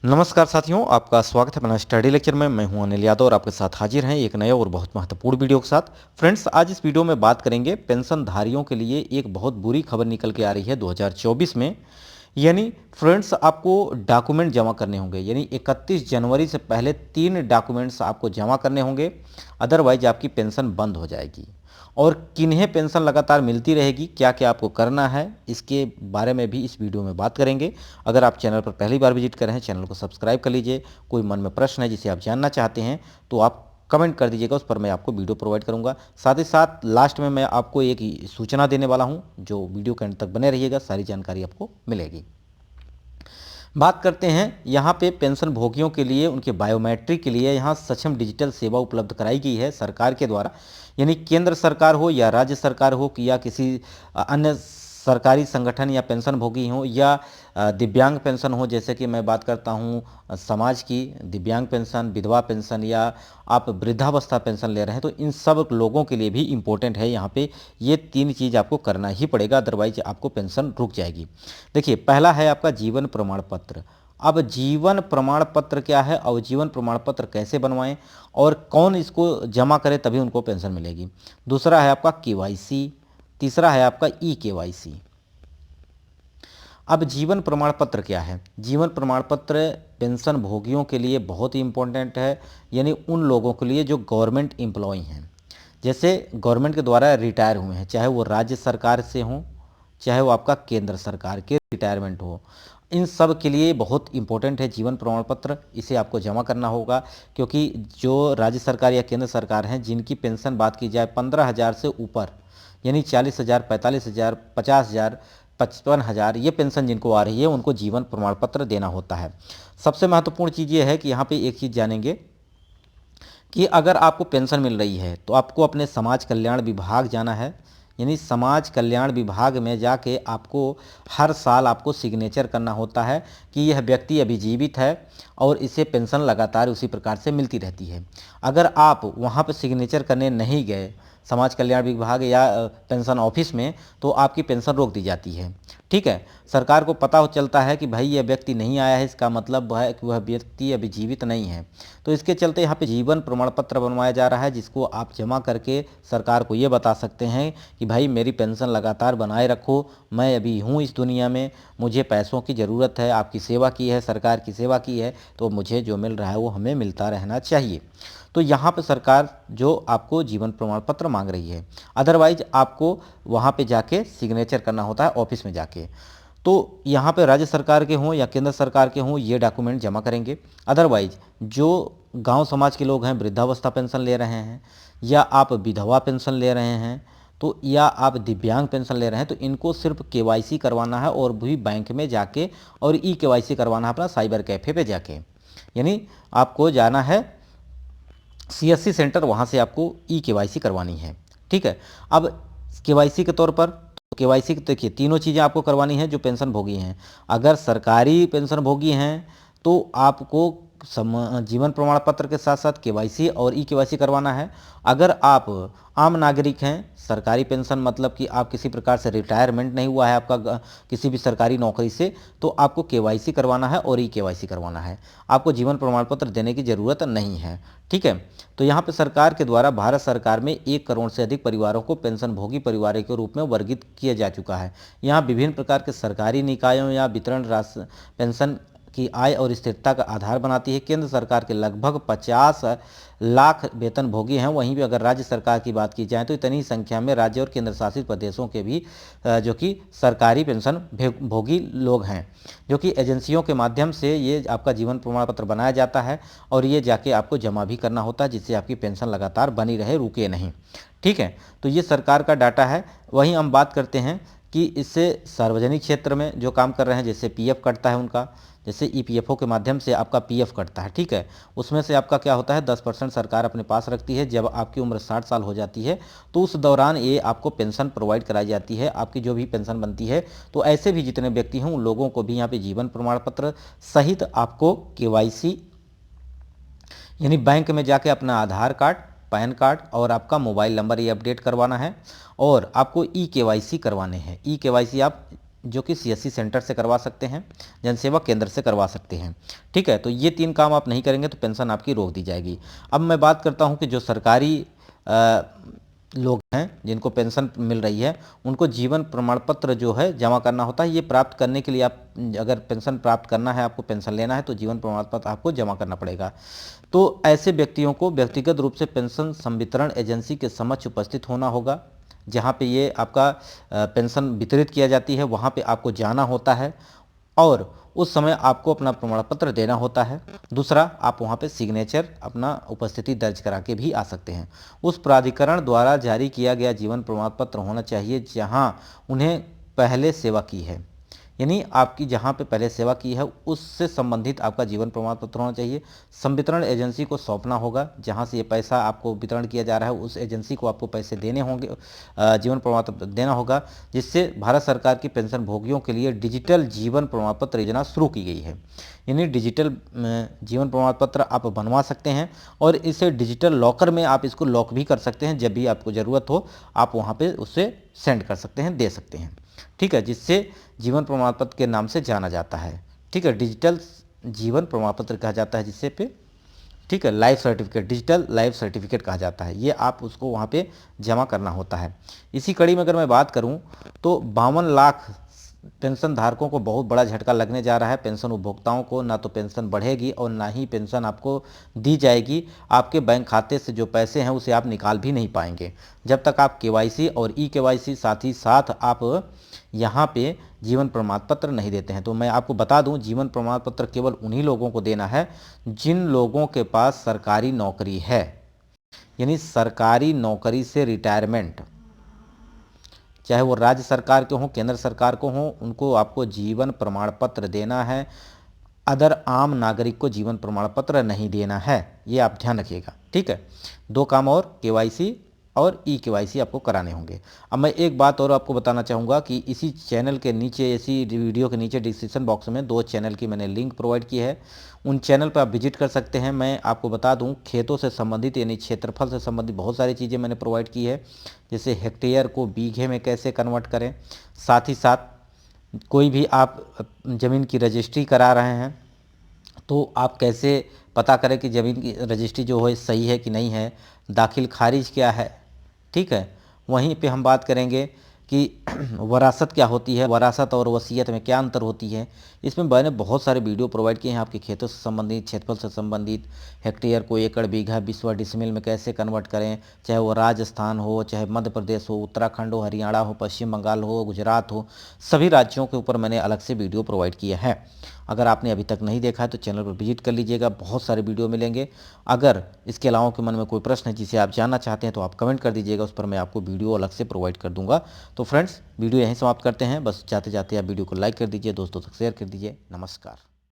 नमस्कार साथियों, आपका स्वागत है अपना स्टडी लेक्चर में। मैं हूं अनिल यादव और आपके साथ हाजिर हैं एक नए और बहुत महत्वपूर्ण वीडियो के साथ। फ्रेंड्स, आज इस वीडियो में बात करेंगे पेंशनधारियों के लिए एक बहुत बुरी खबर निकल के आ रही है 2024 में। यानी फ्रेंड्स, आपको डॉक्यूमेंट जमा करने होंगे, यानी 31 जनवरी से पहले 3 डॉक्यूमेंट्स आपको जमा करने होंगे, अदरवाइज आपकी पेंशन बंद हो जाएगी। और किन्हें पेंशन लगातार मिलती रहेगी, क्या क्या आपको करना है, इसके बारे में भी इस वीडियो में बात करेंगे। अगर आप चैनल पर पहली बार विजिट कर रहे हैं, चैनल को सब्सक्राइब कर लीजिए। कोई मन में प्रश्न है जिसे आप जानना चाहते हैं तो आप कमेंट कर दीजिएगा, उस पर मैं आपको वीडियो प्रोवाइड करूंगा। साथ ही साथ लास्ट में मैं आपको एक सूचना देने वाला हूं, जो वीडियो के अंत तक बने रहिएगा, सारी जानकारी आपको मिलेगी। बात करते हैं यहाँ पे पेंशन भोगियों के लिए, उनके बायोमेट्रिक के लिए यहाँ सक्षम डिजिटल सेवा उपलब्ध कराई गई है सरकार के द्वारा। यानी केंद्र सरकार हो या राज्य सरकार हो या किसी अन्य सरकारी संगठन या पेंशन भोगी हो या दिव्यांग पेंशन हो, जैसे कि मैं बात करता हूँ समाज की दिव्यांग पेंशन, विधवा पेंशन या आप वृद्धावस्था पेंशन ले रहे हैं, तो इन सब लोगों के लिए भी इम्पोर्टेंट है यहाँ पे ये 3 चीज़ आपको करना ही पड़ेगा, अदरवाइज आपको पेंशन रुक जाएगी। देखिए, पहला है आपका जीवन प्रमाण पत्र। अब जीवन प्रमाण पत्र क्या है और जीवन प्रमाण पत्र कैसे बनवाएं और कौन इसको जमा करे तभी उनको पेंशन मिलेगी। दूसरा है आपका केवाईसी, तीसरा है आपका ई केवाईसी। अब जीवन प्रमाण पत्र क्या है? जीवन प्रमाण पत्र पेंशन भोगियों के लिए बहुत ही इम्पोर्टेंट है, यानी उन लोगों के लिए जो गवर्नमेंट एम्प्लॉय हैं, जैसे गवर्नमेंट के द्वारा रिटायर हुए हैं, चाहे वो राज्य सरकार से हों, चाहे वो आपका केंद्र सरकार के रिटायरमेंट हो, इन सब के लिए बहुत इंपॉर्टेंट है जीवन प्रमाण पत्र। इसे आपको जमा करना होगा, क्योंकि जो राज्य सरकार या केंद्र सरकार हैं जिनकी पेंशन बात की जाए 15,000 से ऊपर, यानी 40,000, 45,000, 50,000, 55,000, ये पेंशन जिनको आ रही है उनको जीवन प्रमाण पत्र देना होता है। सबसे महत्वपूर्ण चीज़ ये है कि यहाँ पे एक चीज़ जानेंगे कि अगर आपको पेंशन मिल रही है तो आपको अपने समाज कल्याण विभाग जाना है। यानी समाज कल्याण विभाग में जाके आपको हर साल आपको सिग्नेचर करना होता है कि यह व्यक्ति अभी जीवित है और इसे पेंशन लगातार उसी प्रकार से मिलती रहती है। अगर आप वहाँ पर सिग्नेचर करने नहीं गए समाज कल्याण विभाग या पेंशन ऑफिस में, तो आपकी पेंशन रोक दी जाती है। ठीक है, सरकार को पता हो चलता है कि भाई यह व्यक्ति नहीं आया है, इसका मतलब है कि वह व्यक्ति अभी जीवित नहीं है। तो इसके चलते यहाँ पे जीवन प्रमाण पत्र बनवाया जा रहा है, जिसको आप जमा करके सरकार को ये बता सकते हैं कि भाई मेरी पेंशन लगातार बनाए रखो, मैं अभी हूँ इस दुनिया में, मुझे पैसों की ज़रूरत है, आपकी सेवा की है, सरकार की सेवा की है, तो मुझे जो मिल रहा है वो हमें मिलता रहना चाहिए। तो यहाँ पे सरकार जो आपको जीवन प्रमाण पत्र मांग रही है, अदरवाइज आपको वहाँ पे जाके सिग्नेचर करना होता है ऑफिस में जाके। तो यहाँ पे राज्य सरकार के हों या केंद्र सरकार के हों, ये डॉक्यूमेंट जमा करेंगे। अदरवाइज जो गांव समाज के लोग हैं, वृद्धावस्था पेंशन ले रहे हैं या आप विधवा पेंशन ले रहे हैं, तो या आप दिव्यांग पेंशन ले रहे हैं, तो इनको सिर्फ केवाईसी करवाना है और भी बैंक में जाके, और ई केवाईसी करवाना है अपना साइबर कैफ़े पे जाके। यानी आपको जाना है सीएससी सेंटर, वहाँ से आपको ई केवाईसी करवानी है। ठीक है, अब केवाईसी के तौर पर तो केवाईसी देखिए, तीनों चीज़ें आपको करवानी है जो पेंशन भोगी हैं। अगर सरकारी पेंशन भोगी हैं तो आपको जीवन प्रमाण पत्र के साथ साथ केवाईसी और ई केवाईसी करवाना है। अगर आप आम नागरिक हैं, सरकारी पेंशन मतलब कि आप किसी प्रकार से रिटायरमेंट नहीं हुआ है आपका किसी भी सरकारी नौकरी से, तो आपको केवाईसी करवाना है और ई केवाईसी करवाना है। आपको जीवन प्रमाण पत्र देने की ज़रूरत नहीं है। ठीक है, तो यहाँ पे सरकार के द्वारा भारत सरकार में 1 करोड़ से अधिक परिवारों को पेंशन भोगी परिवारों के रूप में वर्गीकृत किया जा चुका है। यहाँ विभिन्न प्रकार के सरकारी निकायों या वितरण राशि पेंशन की आय और स्थिरता का आधार बनाती है। केंद्र सरकार के लगभग 50 लाख वेतन भोगी हैं। वहीं भी अगर राज्य सरकार की बात की जाए तो इतनी संख्या में राज्य और केंद्र शासित प्रदेशों के भी जो कि सरकारी पेंशन भोगी लोग हैं, जो कि एजेंसियों के माध्यम से ये आपका जीवन प्रमाण पत्र बनाया जाता है और ये जाके आपको जमा भी करना होता है, जिससे आपकी पेंशन लगातार बनी रहे, रुके नहीं। ठीक है, तो ये सरकार का डाटा है। वहीं हम बात करते हैं कि इससे सार्वजनिक क्षेत्र में जो काम कर रहे हैं, जैसे पीएफ कटता है उनका, जैसे ईपीएफओ के माध्यम से आपका पीएफ कटता है। ठीक है, उसमें से आपका क्या होता है 10% सरकार अपने पास रखती है। जब आपकी उम्र 60 साल हो जाती है तो उस दौरान ये आपको पेंशन प्रोवाइड कराई जाती है, आपकी जो भी पेंशन बनती है। तो ऐसे भी जितने व्यक्ति हैं उन लोगों को भी यहाँ पे जीवन प्रमाण पत्र सहित आपको केवाईसी, यानी बैंक में जाके अपना आधार कार्ड, पैन कार्ड और आपका मोबाइल नंबर ये अपडेट करवाना है और आपको ई केवाईसी करवाने हैं। ई केवाईसी आप जो कि CSC सेंटर से करवा सकते हैं, जनसेवा केंद्र से करवा सकते हैं। ठीक है, तो ये 3 काम आप नहीं करेंगे तो पेंशन आपकी रोक दी जाएगी। अब मैं बात करता हूँ कि जो सरकारी लोग हैं जिनको पेंशन मिल रही है, उनको जीवन प्रमाण पत्र जो है जमा करना होता है। ये प्राप्त करने के लिए आप अगर पेंशन प्राप्त करना है, आपको पेंशन लेना है तो जीवन प्रमाण पत्र आपको जमा करना पड़ेगा। तो ऐसे व्यक्तियों को व्यक्तिगत रूप से पेंशन संवितरण एजेंसी के समक्ष उपस्थित होना होगा, जहाँ पे ये आपका पेंशन वितरित किया जाती है, वहाँ पे आपको जाना होता है और उस समय आपको अपना प्रमाण पत्र देना होता है। दूसरा, आप वहाँ पे सिग्नेचर अपना उपस्थिति दर्ज करा के भी आ सकते हैं। उस प्राधिकरण द्वारा जारी किया गया जीवन प्रमाण पत्र होना चाहिए जहाँ उन्हें पहले सेवा की है, यानी आपकी जहाँ पे पहले सेवा की है उससे संबंधित आपका जीवन प्रमाण पत्र होना चाहिए। संवितरण एजेंसी को सौंपना होगा, जहाँ से ये पैसा आपको वितरण किया जा रहा है उस एजेंसी को आपको पैसे देने होंगे, जीवन प्रमाण पत्र देना होगा, जिससे भारत सरकार की पेंशन भोगियों के लिए डिजिटल जीवन प्रमाण पत्र योजना शुरू की गई है। यानी डिजिटल जीवन प्रमाण पत्र आप बनवा सकते हैं और इसे डिजिटल लॉकर में आप इसको लॉक भी कर सकते हैं। जब भी आपको ज़रूरत हो आप वहाँ पे उससे सेंड कर सकते हैं, दे सकते हैं। ठीक है, जिससे जीवन प्रमाण पत्र के नाम से जाना जाता है। ठीक है, डिजिटल जीवन प्रमाण पत्र कहा जाता है जिससे पे, ठीक है, life certificate, digital life certificate कहा जाता है। ये आप उसको वहाँ पे जमा करना होता है। इसी कड़ी में अगर मैं बात करूँ तो 52 लाख पेंशन धारकों को बहुत बड़ा झटका लगने जा रहा है। पेंशन उपभोक्ताओं को ना तो पेंशन बढ़ेगी और ना ही पेंशन आपको दी जाएगी। आपके बैंक खाते से जो पैसे हैं उसे आप निकाल भी नहीं पाएंगे जब तक आप KYC और E-KYC साथ ही साथ आप यहाँ पे जीवन प्रमाण पत्र नहीं देते हैं। तो मैं आपको बता दूं, जीवन प्रमाण पत्र केवल उन्हीं लोगों को देना है जिन लोगों के पास सरकारी नौकरी है, यानी सरकारी नौकरी से रिटायरमेंट, चाहे वो राज्य सरकार के हों, केंद्र सरकार को हों, उनको आपको जीवन प्रमाण पत्र देना है। अदर आम नागरिक को जीवन प्रमाण पत्र नहीं देना है, ये आप ध्यान रखिएगा। ठीक है, 2 काम और KYC और E-KYC आपको कराने होंगे। अब मैं एक बात और आपको बताना चाहूँगा कि इसी चैनल के नीचे, इसी वीडियो के नीचे डिस्क्रिप्शन बॉक्स में 2 चैनल की मैंने लिंक प्रोवाइड की है। उन चैनल पर आप विजिट कर सकते हैं। मैं आपको बता दूं, खेतों से संबंधित यानी क्षेत्रफल से संबंधित बहुत सारी चीज़ें मैंने प्रोवाइड की है, जैसे हेक्टेयर को बीघे में कैसे कन्वर्ट करें। साथ ही साथ कोई भी आप ज़मीन की रजिस्ट्री करा रहे हैं तो आप कैसे पता करें कि ज़मीन की रजिस्ट्री जो है सही है कि नहीं है, दाखिल खारिज क्या है। ठीक है, वहीं पे हम बात करेंगे कि वरासत क्या होती है, वरासत और वसीयत में क्या अंतर होती है। इसमें मैंने बहुत सारे वीडियो प्रोवाइड किए हैं आपके खेतों से संबंधित, क्षेत्रफल से संबंधित, हेक्टेयर को एकड़, बीघा, बिस्वा, डिसमिल में कैसे कन्वर्ट करें, चाहे वो राजस्थान हो, चाहे मध्य प्रदेश हो, उत्तराखंड हो, हरियाणा हो, पश्चिम बंगाल हो, गुजरात हो, सभी राज्यों के ऊपर मैंने अलग से वीडियो प्रोवाइड किया है। अगर आपने अभी तक नहीं देखा है तो चैनल पर विजिट कर लीजिएगा, बहुत सारे वीडियो मिलेंगे। अगर इसके अलावा के मन में कोई प्रश्न है जिसे आप जानना चाहते हैं तो आप कमेंट कर दीजिएगा, उस पर मैं आपको वीडियो अलग से प्रोवाइड कर दूंगा। तो फ्रेंड्स, वीडियो यहीं समाप्त करते हैं। बस जाते जाते आप वीडियो को लाइक कर दीजिए, दोस्तों तक शेयर कर दीजिए। नमस्कार।